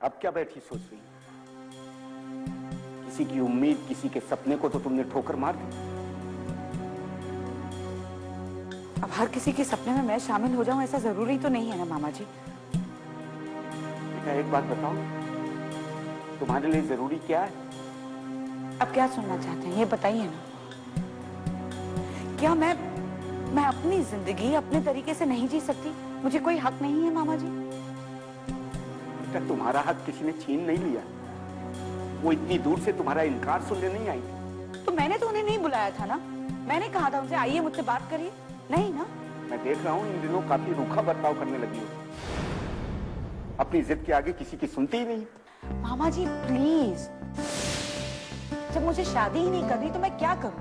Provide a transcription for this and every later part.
अब क्या बैठी सोच रही? किसी की उम्मीद, किसी के सपने को तो तुमने ठोकर मार दी। अब हर किसी के सपने में मैं शामिल हो जाऊं ऐसा जरूरी तो नहीं है ना मामा जी। बेटा एक बात बताओ, तुम्हारे लिए जरूरी क्या है? अब क्या सुनना चाहते हैं ये बताइए ना। क्या मैं अपनी जिंदगी अपने तरीके से नहीं जी सकती? मुझे कोई हक नहीं है मामा जी? बेटा तुम्हारा हक किसी ने छीन नहीं लिया। वो इतनी दूर से तुम्हारा इनकार सुनने नहीं आई। तो मैंने तो उन्हें नहीं बुलाया था ना। मैंने कहा था उनसे आइए मुझसे बात करिए, नहीं ना? मैं देख रहा हूँ इन दिनों काफी रूखा बर्ताव करने लगी हो। अपनी जिद के आगे किसी की सुनती ही नहीं। मामा जी प्लीज, जब मुझे शादी ही नहीं करनी तो मैं क्या करूं?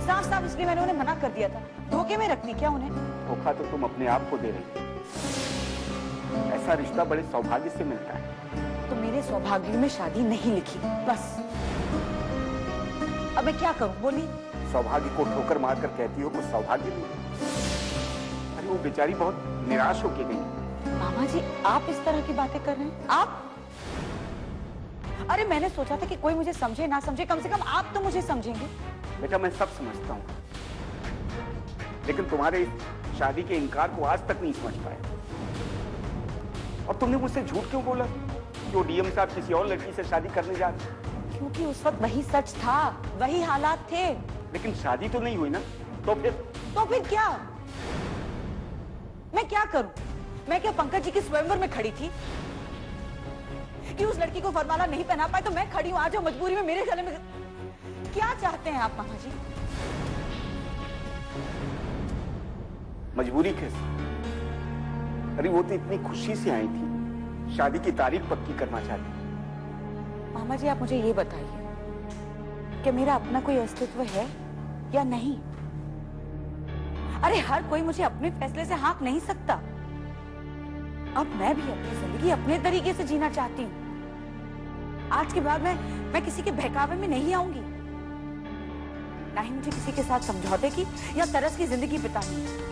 साफ साफ इसलिए मैंने उन्हें मना कर दिया था। धोखे में रखनी क्या उन्हें? धोखा तो तुम अपने आप को दे रही हो। ऐसा रिश्ता बड़े सौभाग्य से मिलता है। तो मेरे सौभाग्य में शादी नहीं लिखी, बस। अब मैं क्या करूं बोलिए? सौभाग्य को ठोकर मारकर कहती हो कुछ सौभाग्य नहीं। अरे वो बेचारी बहुत निराश होके गई। मामा जी आप इस तरह की बातें कर रहे हैं? आप? अरे मैंने सोचा था कि कोई मुझे समझे ना समझे, कम से कम आप तो मुझे समझेंगे। बेटा मैं सब समझता हूँ, लेकिन तुम्हारे इस शादी के इनकार को आज तक नहीं समझ पाया। और तुमने मुझसे झूठ क्यों बोला कि वो डीएम साहब किसी और लड़की से शादी करने जा रहे? क्योंकि उस वक्त वही सच था, वही हालात थे। लेकिन शादी तो नहीं हुई ना, तो फिर क्या? मैं क्या करूं? मैं क्या पंकज जी के स्वयंवर में खड़ी थी कि उस लड़की को वरमाला नहीं पहना पाए, तो मैं खड़ी हूं आज और मजबूरी में मेरे गले में। क्या चाहते हैं आप मामा जी? मजबूरी कैसे? अरे वो तो इतनी खुशी से आई थी, शादी की तारीख पक्की करना चाहती। मामा जी आप मुझे ये बताइए कि मेरा अपना कोई अस्तित्व है या नहीं? अरे हर कोई मुझे अपने फैसले से हाँक नहीं सकता। अब मैं भी अपनी जिंदगी अपने तरीके से जीना चाहती हूँ। आज के बाद मैं किसी के बहकावे में नहीं आऊंगी। ना ही मुझे किसी के साथ समझौते की या तरस की जिंदगी बितानी है।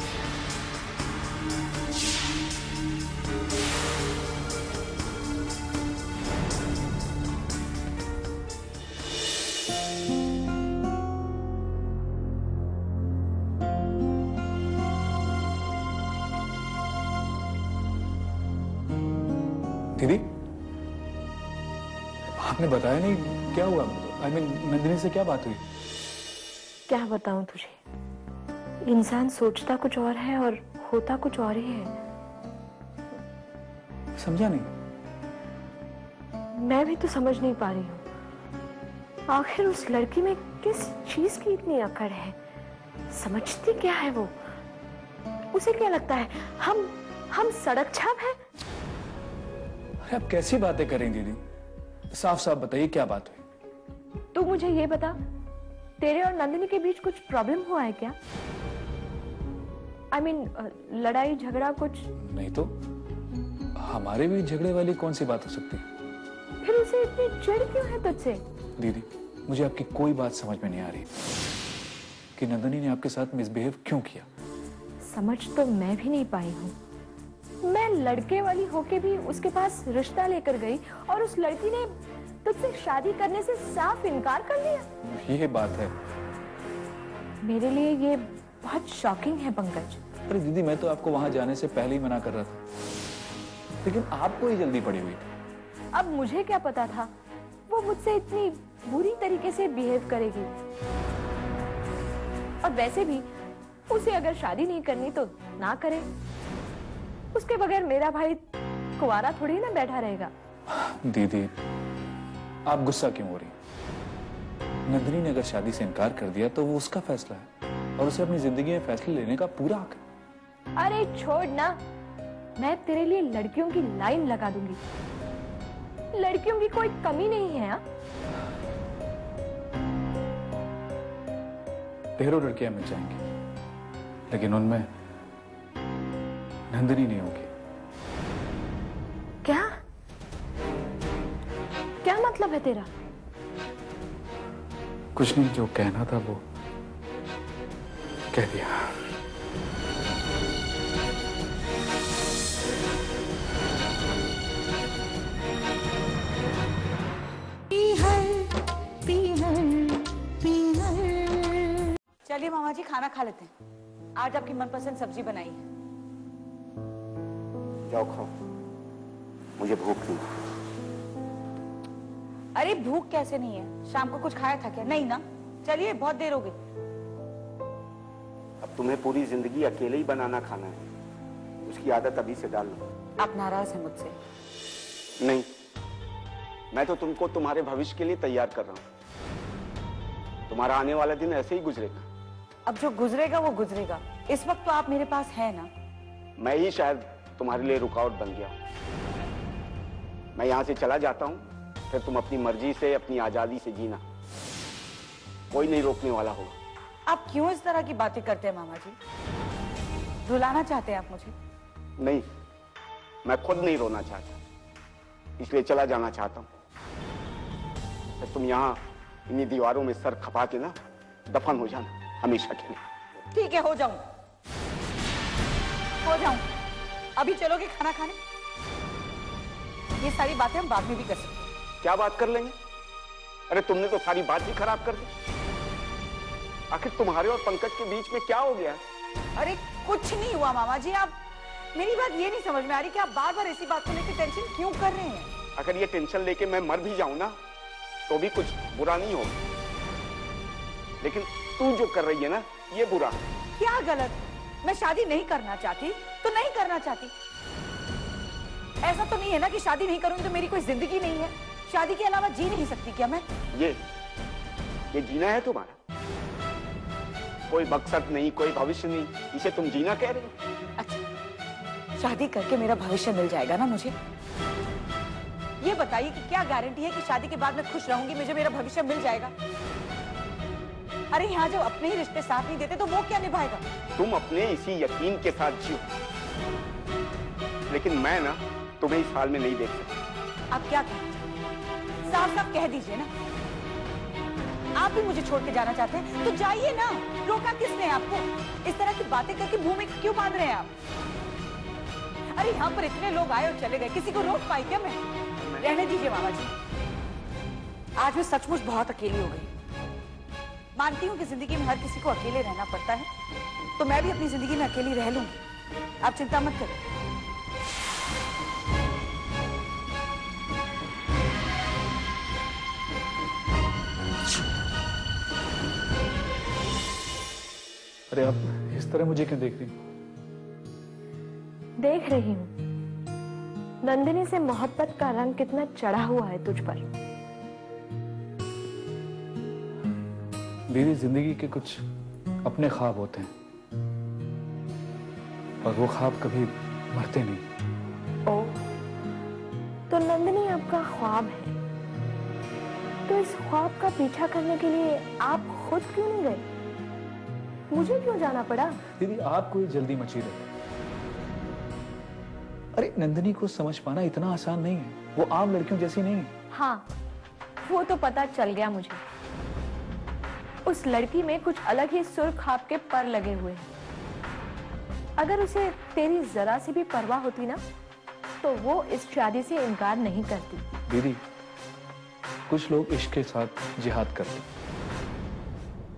दीदी आपने बताया नहीं क्या हुआ? आई मीन नंदिनी से क्या बात हुई? क्या बताऊं तुझे, इंसान सोचता कुछ और है और होता कुछ और ही है। समझा नहीं। मैं भी तो समझ नहीं पा रही हूँ। आखिर उस लड़की में किस चीज की इतनी अकड़ है? समझती क्या है वो? उसे क्या लगता है हम सड़क छाप है? अरे आप कैसी बातें करें दीदी? साफ साफ बताइए क्या बात हुई? तू मुझे ये बता, तेरे और नंदिनी के बीच कुछ प्रॉब्लम हुआ है क्या? आई मीन लड़ाई झगड़ा कुछ? नहीं तो हमारे भी झगड़े वाली कौन सी बात हो सकती है? फिर उसे इतनी चिढ़ क्यों है तुझसे? दीदी मुझे आपकी कोई बात समझ में नहीं आ रही कि नंदिनी ने आपके साथ मिसबिहेव क्यों किया। समझ तो मैं भी नहीं पाई हूँ। मैं लड़के वाली होके भी उसके पास रिश्ता लेकर गई और उस लड़की ने तुझसे शादी करने से साफ इनकार कर दिया। ये बात है। मेरे लिए ये बहुत शॉकिंग है पंकज। अरे दीदी मैं तो आपको वहां जाने से पहले ही मना कर रहा था, लेकिन आपको ही जल्दी पड़ी हुई थी। अब मुझे क्या पता था वो मुझसे इतनी बुरी तरीके से बिहेव करेगी। और वैसे भी उसे अगर शादी नहीं करनी तो ना करे। उसके बगैर मेरा भाई कुंवारा थोड़ी ना बैठा रहेगा। दीदी आप गुस्सा क्यों हो रही? नंदिनी ने अगर शादी से इनकार कर दिया तो वो उसका फैसला है और उसे अपनी जिंदगी में फैसले लेने का पूरा हक है। अरे छोड़ ना, मैं तेरे लिए लड़कियों की लाइन लगा दूंगी। लड़कियों की कोई कमी नहीं है। ढेरों लड़कियां मिल जाएंगी, लेकिन उनमें नंदिनी नहीं होगी। क्या क्या मतलब है तेरा? कुछ नहीं, जो कहना था वो कह दिया। चलिए मामा जी खाना खा लेते हैं। आज आपकी मनपसंद सब्जी बनाई है। जाओ खाओ, मुझे भूख नहीं। अरे भूख कैसे नहीं है? शाम को कुछ खाया था क्या? नहीं ना। चलिए बहुत देर हो गई। अब तुम्हें पूरी जिंदगी अकेले ही बनाना खाना है, उसकी आदत अभी से डाल लो। आप नाराज हैं मुझसे? नहीं, मैं तो तुमको तुम्हारे भविष्य के लिए तैयार कर रहा हूं। तुम्हारा आने वाला दिन ऐसे ही गुजरेगा। अब जो गुजरेगा वो गुजरेगा। इस वक्त तो आप मेरे पास हैं ना। मैं ही शायद तुम्हारे लिए रुकावट बन गया। मैं यहां से चला जाता हूं, फिर तुम अपनी मर्जी से, अपनी आजादी से जीना, कोई नहीं रोकने वाला होगा। आप क्यों इस तरह की बातें करते हैं मामा जी? रुलाना चाहते हैं आप मुझे? नहीं, मैं खुद नहीं रोना चाहता, इसलिए चला जाना चाहता हूं। फिर तुम यहां इन्हीं दीवारों में सर खपा के ना दफन हो जाना हमेशा के लिए। ठीक है, हो जाऊं। अभी चलोगे खाना खाने? ये सारी बातें हम बाद में भी कर सकते हैं। क्या बात कर लेंगे? अरे तुमने तो सारी बात ही खराब कर दी। आखिर तुम्हारे और पंकज के बीच में क्या हो गया? अरे कुछ नहीं हुआ मामा जी। आप मेरी बात ये नहीं समझ में आ रही कि आप बार बार ऐसी बात को लेकर टेंशन क्यों कर रहे हैं? अगर ये टेंशन लेके मैं मर भी जाऊं ना तो भी कुछ बुरा नहीं होगा, लेकिन तू जो कर रही है ना ये बुरा। क्या गलत? मैं शादी नहीं करना चाहती तो नहीं करना चाहती। ऐसा तो नहीं है ना कि शादी नहीं करूंगी तो मेरी कोई जिंदगी नहीं है। शादी के अलावा जी नहीं सकती क्या मैं? ये जीना है तुम्हारा? कोई मकसद नहीं, कोई भविष्य नहीं, इसे तुम जीना कह रही हो? अच्छा, शादी करके मेरा भविष्य मिल जाएगा ना मुझे? ये बताइए कि क्या गारंटी है कि शादी के बाद मैं खुश रहूंगी, मुझे मेरा भविष्य मिल जाएगा? अरे यहाँ जब अपने ही रिश्ते साथ नहीं देते तो वो क्या निभाएगा? तुम अपने इसी यकीन के साथ जियो, लेकिन मैं ना तुम्हें इस हाल में नहीं देख सकता। आप क्या कहें? साफ साफ कह दीजिए ना। आप भी मुझे छोड़ के जाना चाहते हैं तो जाइए ना। रोका किसने आपको? इस तरह की बातें करके मुंह में क्यों बांध रहे हैं आप? अरे यहाँ पर इतने लोग आए और चले गए, किसी को रोक पाई क्या मैं? रहने दीजिए मामा जी। आज मैं सचमुच बहुत अकेली हो गई। मानती हूँ कि जिंदगी में हर किसी को अकेले रहना पड़ता है, तो मैं भी अपनी जिंदगी में अकेली रह लूंगी। आप चिंता मत करें। अरे आप इस तरह मुझे क्यों देख रही? देख रही हूँ नंदिनी से मोहब्बत का रंग कितना चढ़ा हुआ है तुझ पर। दीदी, जिंदगी के कुछ अपने ख्वाब होते हैं और वो ख्वाब कभी मरते नहीं। ओ, तो नंदिनी आपका ख्वाब है, तो इस ख्वाब का पीछा करने के लिए आप खुद क्यों नहीं गए? मुझे क्यों जाना पड़ा? दीदी, आपको ये जल्दी मची रही। अरे नंदिनी को समझ पाना इतना आसान नहीं है, वो आम लड़कियों जैसी नहीं है। हाँ, वो तो पता चल गया मुझे। उस लड़की में कुछ अलग ही सुर्ख खाप के पर लगे हुए हैं। अगर उसे तेरी जरा सी भी परवाह होती ना तो वो इस शादी से इनकार नहीं करती। दीदी, कुछ लोग इश्क के साथ जिहाद करते,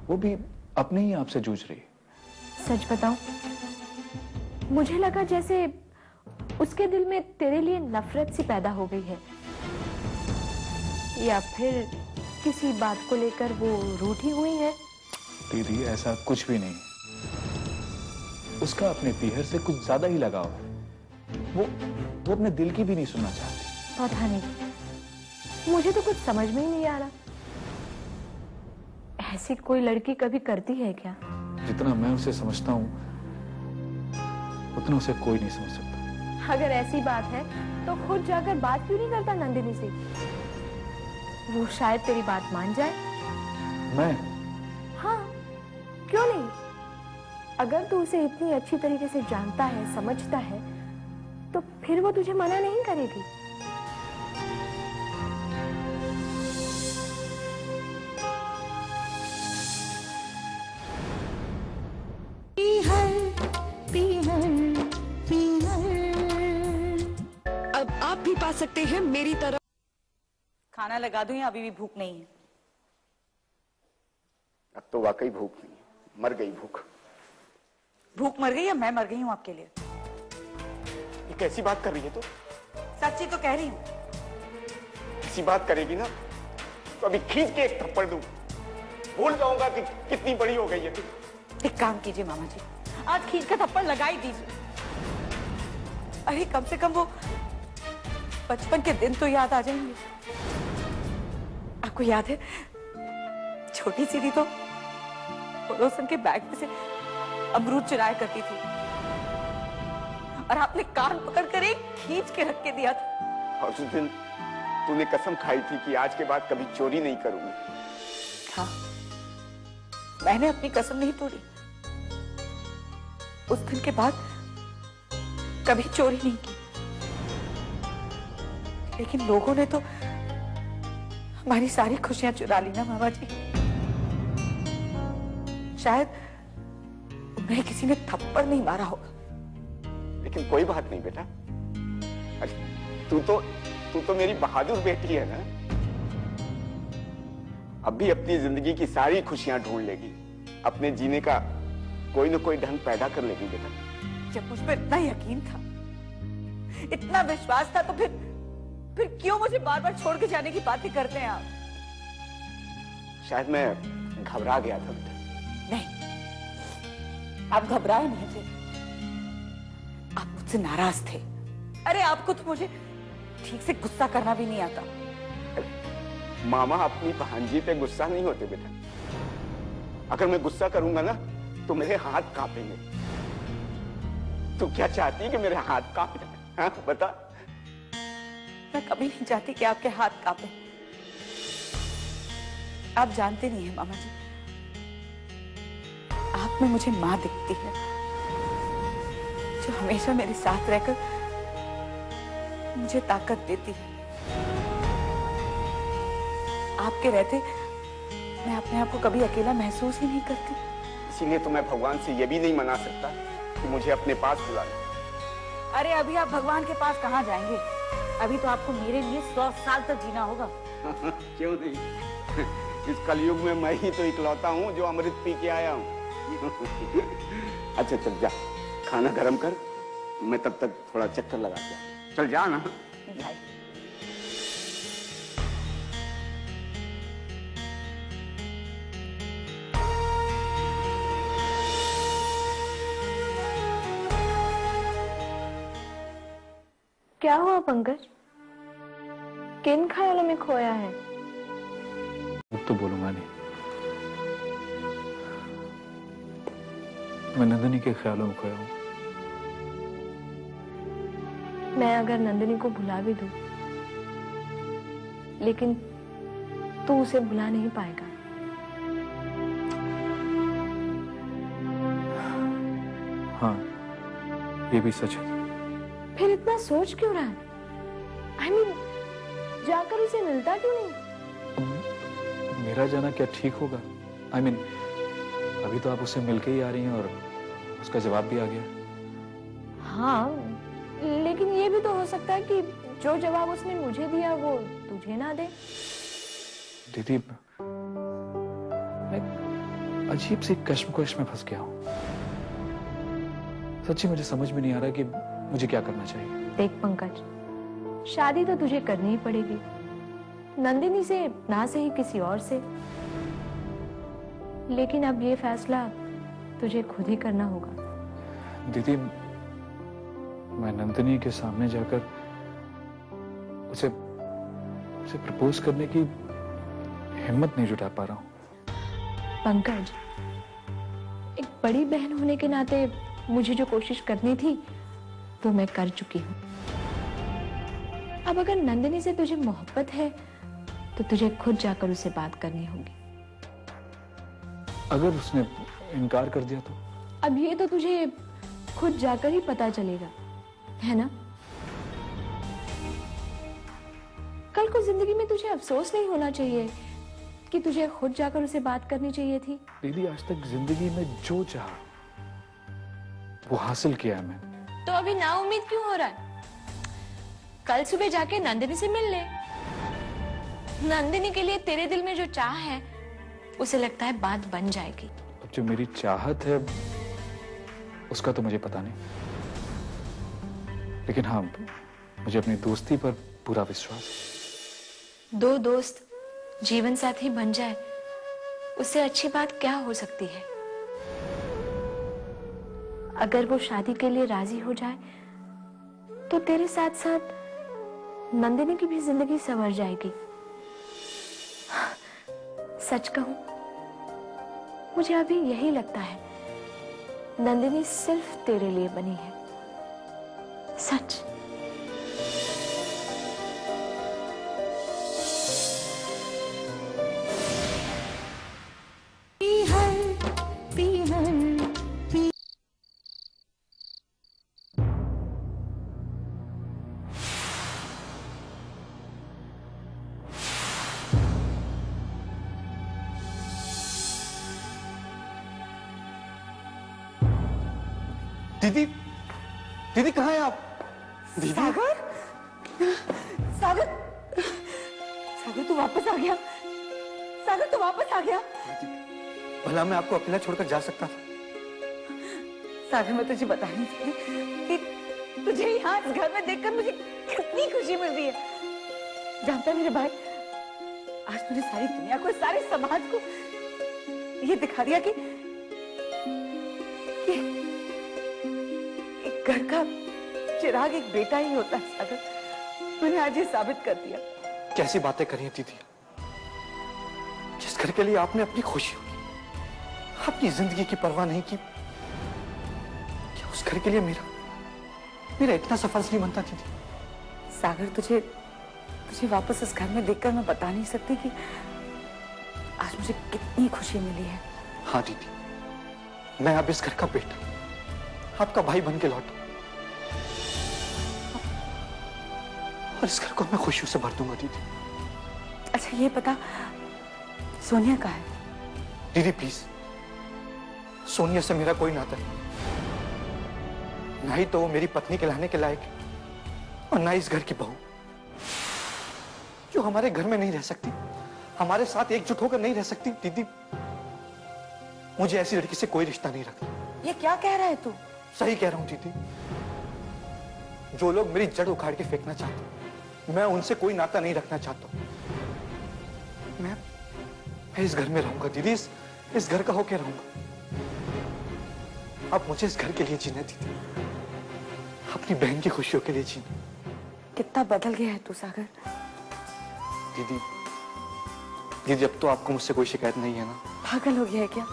वो भी अपने ही आप से जूझ रही है। सच बताऊं, मुझे लगा जैसे उसके दिल में तेरे लिए नफरत सी पैदा हो गई है, या फिर किसी बात को लेकर वो रूठी हुई है। दीदी, ऐसा कुछ भी नहीं। उसका अपने पीहर से कुछ ज्यादा ही लगाव है। वो अपने दिल की भी नहीं सुनना चाहती। पता नहीं, मुझे तो कुछ समझ में ही नहीं आ रहा। ऐसी कोई लड़की कभी करती है क्या? जितना मैं उसे समझता हूँ उतना उसे कोई नहीं समझ सकता। अगर ऐसी बात है तो खुद जाकर बात क्यों नहीं करता नंदिनी से? वो शायद तेरी बात मान जाए। मैं? हाँ, क्यों नहीं? अगर तू उसे इतनी अच्छी तरीके से जानता है, समझता है, तो फिर वो तुझे मना नहीं करेगी। अब आप भी पा सकते हैं मेरी तरह। खाना लगा दूं या अभी भी भूख नहीं है? अब तो वाकई भूख नहीं है। मर गई भूख। भूख मर गई या मैं मर गई हूँ आपके लिए? ये कैसी बात कर रही है तू? सच्ची तो कह रही हूँ। ऐसी बात करेगी ना तो अभी खींच के एक थप्पड़ दूं, भूल जाऊंगा कि कितनी बड़ी हो गई है तू। एक काम कीजिए मामा जी, आज खींच का थप्पड़ लगा ही दीजिए। अरे कम से कम वो बचपन के दिन तो याद आ जाएंगे। आपको याद है छोटी सी थी तो पड़ोसन के बैग में से अमरूद चुराया करती थी और आपने कान पकड़कर एक खींच के रख के दिया था। और उस दिन तूने कसम खाई थी कि आज के बाद कभी चोरी नहीं करूंगी। हाँ, मैंने अपनी कसम नहीं तोड़ी। उस दिन के बाद कभी चोरी नहीं की। लेकिन लोगों ने तो हमारी सारी खुशियां चुरा ली ना मामा जी। शायद उन्हें किसी ने थप्पड़ नहीं मारा होगा। लेकिन कोई बात नहीं बेटा, अरे तू तो मेरी बहादुर बेटी है ना। अब भी अपनी जिंदगी की सारी खुशियां ढूंढ लेगी, अपने जीने का कोई ना कोई ढंग पैदा कर लेगी बेटा। जब मुझ पर इतना यकीन था, इतना विश्वास था, तो फिर क्यों मुझे बार बार छोड़ के जाने की बातें करते हैं आप? शायद मैं घबरा गया था बेटा। नहीं, आप घबराए नहीं थे, आप मुझसे नाराज थे। अरे आपको तो मुझे ठीक से गुस्सा करना भी नहीं आता। मामा अपनी भांजी पे गुस्सा नहीं होते बेटा। अगर मैं गुस्सा करूंगा ना तो मेरे हाथ कांपेंगे। तू क्या चाहती है कि मेरे हाथ कांपे? हाँ बता। मैं कभी नहीं चाहती कि आपके हाथ कांपे। आप जानते नहीं हैं मामा जी, आप में मुझे मां दिखती है जो हमेशा मेरे साथ रहकर मुझे ताकत देती है। आपके रहते मैं अपने आप को कभी अकेला महसूस ही नहीं करती। इसीलिए तो मैं भगवान से यह भी नहीं मना सकता कि मुझे अपने पास बुला ले। अरे अभी आप भगवान के पास कहाँ जाएंगे? अभी तो आपको मेरे लिए 100 साल तक जीना होगा। क्यों नहीं? इस कलयुग में मैं ही तो इकलौता हूँ जो अमृत पी के आया हूँ। अच्छा चल जा, खाना गरम कर, मैं तब तक थोड़ा चक्कर लगा के। चल जा ना। क्या हुआ पंकज? किन ख्यालों में खोया है? अब तो बोलूंगा नहीं। मैं नंदिनी के ख्यालों में खोया हूं। मैं अगर नंदिनी को भुला भी दूं, लेकिन तू उसे भुला नहीं पाएगा। हाँ, ये भी सच है। फिर इतना सोच क्यों रहा है? I mean, जाकर उसे मिलता क्यों नहीं? मेरा जाना क्या ठीक होगा? I mean, अभी तो आप उससे मिलके ही आ रही हैं और उसका जवाब भी आ गया। हाँ, लेकिन ये भी तो हो सकता है कि जो जवाब उसने मुझे दिया वो तुझे ना दे। दीदी, मैं अजीब सी कश्मकश में फंस गया हूँ। सच्ची मुझे समझ में नहीं आ रहा कि मुझे क्या करना चाहिए। देख पंकज, शादी तो तुझे करनी ही पड़ेगी, नंदिनी से ना सही किसी और से। लेकिन अब ये फैसला तुझे खुद ही करना होगा। दीदी, मैं नंदिनी के सामने जाकर उसे प्रपोज करने की हिम्मत नहीं जुटा पा रहा हूं। पंकज, एक बड़ी बहन होने के नाते मुझे जो कोशिश करनी थी वो मैं कर चुकी हूँ। अब अगर नंदिनी से तुझे मोहब्बत है तो तुझे खुद जाकर उसे बात करनी होगी। अगर उसने इनकार कर दिया तो? अब ये तो तुझे खुद जाकर ही पता चलेगा, है ना? कल को जिंदगी में तुझे अफसोस नहीं होना चाहिए कि तुझे खुद जाकर उसे बात करनी चाहिए थी। दीदी, आज तक जिंदगी में जो चाहा वो हासिल किया है मैंने। तो अभी नाउम्मीद क्यों हो रहा है? कल सुबह जाके नंदिनी से मिल ले। नंदिनी के लिए तेरे दिल में जो चाह है उसे लगता है बात बन जाएगी। अब जो मेरी चाहत है उसका तो मुझे पता नहीं, लेकिन हाँ, मुझे अपनी दोस्ती पर पूरा विश्वास है। दो दोस्त जीवन साथी बन जाए, उससे अच्छी बात क्या हो सकती है। अगर वो शादी के लिए राजी हो जाए तो तेरे साथ साथ नंदिनी की भी जिंदगी संवर जाएगी। सच कहूं, मुझे अभी यही लगता है, नंदिनी सिर्फ तेरे लिए बनी है। सच। दीदी, दीदी कहाँ हैं आप? दीदी। सागर, सागर, सागर तू वापस आ गया। सागर तू वापस आ गया। भला मैं आपको अकेला छोड़कर जा सकता था? सागर, मैं तुझे बता नहीं सकती कि तुझे यहाँ इस घर में देखकर मुझे कितनी खुशी मिल रही है। जानता है मेरे भाई, आज तूने सारी दुनिया को, सारे समाज को ये दिखा दिया कि एक घर का चिराग एक बेटा ही होता है। सागर, तूने आज ये साबित कर दिया। कैसी बातें करी हैं दीदी? जिस घर के लिए आपने अपनी खुशी, अपनी जिंदगी की परवाह नहीं की, क्या उस घर के लिए मेरा इतना सा फर्ज नहीं बनता दीदी? सागर, तुझे वापस इस घर में देखकर मैं बता नहीं सकती कि आज मुझे कितनी खुशी मिली है। हाँ दीदी, मैं अब इस घर का बेटा, आपका भाई बन के लौटा, और इस घर को मैं खुशियों से भर दूंगा दीदी। अच्छा ये पता, सोनिया कहाँ है? दीदी प्लीज, सोनिया से मेरा कोई नाता नहीं, ना ही तो वो मेरी पत्नी कहलाने के लायक है, और ना इस घर की बहू जो हमारे घर में नहीं रह सकती, हमारे साथ एकजुट होकर नहीं रह सकती। दीदी, मुझे ऐसी लड़की से कोई रिश्ता नहीं रखता। ये क्या कह रहा है तू? सही कह रहा हूं दीदी। जो लोग मेरी जड़ उखाड़ के फेंकना चाहते, मैं उनसे कोई नाता नहीं रखना चाहता। मैं इस घर में रहूंगा दीदी, इस घर का होके रहूंगा। अब मुझे इस घर के लिए जीने दीदी, अपनी बहन की खुशियों के लिए जीने। कितना बदल गया है तू सागर। दीदी, दीदी अब तो आपको मुझसे कोई शिकायत नहीं है ना? पागल हो गया है क्या?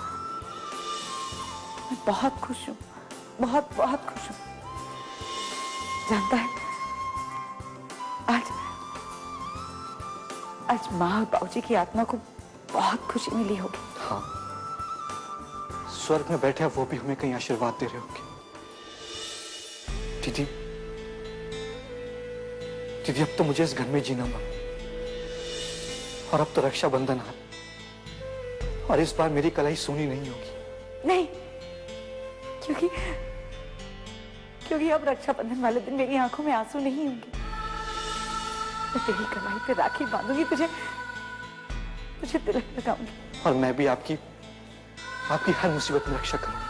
मैं बहुत खुश हूँ, बहुत बहुत खुश हूँ। जानता है, आज माँ और बाबूजी की आत्मा को बहुत खुशी मिली होगी। हाँ, स्वर्ग में बैठे वो भी हमें कहीं आशीर्वाद दे रहे होंगे। दीदी, दीदी अब तो मुझे इस घर में जीना पड़ा, और अब तो रक्षाबंधन है, और इस बार मेरी कलाई सूनी नहीं होगी। नहीं, क्योंकि अब रक्षाबंधन वाले दिन मेरी आंखों में आंसू नहीं होंगे। मैं तेरी कलाई पे राखी बांधूंगी, तुझे तिलक लगाऊंगी, और मैं भी आपकी हर मुसीबत में रक्षा करूंगा।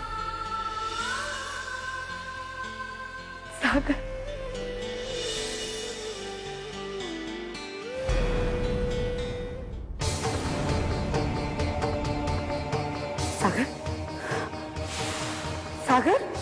सागर, सागर, सागर।